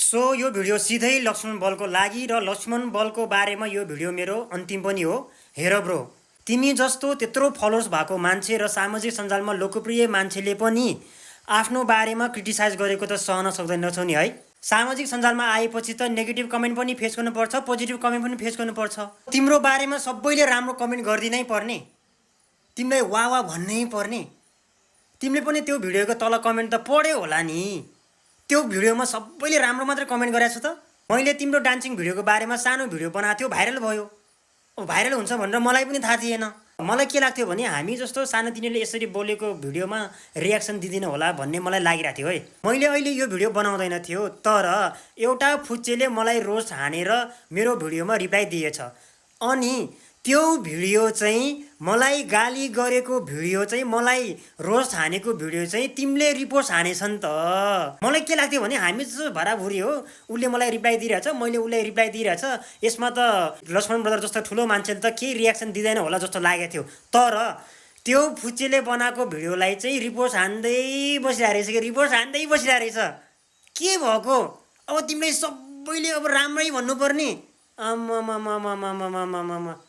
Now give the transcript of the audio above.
So यो video सिधै लक्ष्मण बलको लागि र लक्ष्मण बलको बारेमा यो भिडियो मेरो अन्तिम पनि हो। हेर ब्रो, तिमी जस्तो त्यत्रो फलोवर्स भएको मान्छे र सामाजिक सञ्जालमा लोकप्रिय मान्छेले पनि आफ्नो बारेमा क्रिटिसाइज गरेको त सहन सक्दैनछौ नि है। सामाजिक सञ्जालमा आएपछि त नेगेटिभ कमेन्ट पनि फेस गर्नुपर्छ, पोजिटिभ कमेन्ट पनि फेस गर्नुपर्छ। तिम्रो बारेमा सबैले राम्रो कमेन्ट गरिदिनै पर्ने, तिमीलाई वाह वाह भन्नै पर्ने। तिमीले पनि त्यो भिडियोको तल कमेन्ट त पढ्यौ होला नि। त्यो भिडियोमा सबैले राम्रो मात्रै कमेन्ट गरेको छ त। मैले तिम्रो डान्सिङ भिडियोको बारेमा सानो भिडियो बनाएको थियो, भाइरल भयो। अब भाइरल हुन्छ भनेर मलाई पनि थाहा थिएन। मलाई के लाग्थ्यो भने हामी जस्तो सानोतिनीले यसरी बोलेको भिडियोमा रियाक्सन दिँदैन होला भन्ने मलाई लागिरहेको थियो है। मैले अहिले यो भिडियो बनाउँदैन थियो, तर एउटा फुच्चेले मलाई रोस्ट हानेर मेरो भिडियोमा रिप्लाई दिएछ। अनि त्यो भिडियो चाहिँ मलाई गाली गरेको भिडियो चाहिँ मलाई रोस्ट हानेको भिडियो चाहिँ तिमीले रिपोर्ट हानेछन् त। मलाई के लाग्थ्यो भने हामी जस्तो भराभुरी हो, उसले मलाई रिप्लाई दिइरहेछ, मैले उसलाई रिप्लाई दिइरहेछ, यसमा त लक्ष्मण ब्रदर जस्तो ठुलो मान्छेले त केही रियाक्सन दिँदैन होला जस्तो लागेको थियो। तर त्यो फुच्चेले बनाएको भिडियोलाई चाहिँ रिपोर्ट हान्दै बसिरहेको रहेछ कि रिपोर्ट हान्दै बसिरहेको रहेछ। के भएको? अब तिमीले सबैले अब राम्रै भन्नुपर्ने। आमामामामामामामामा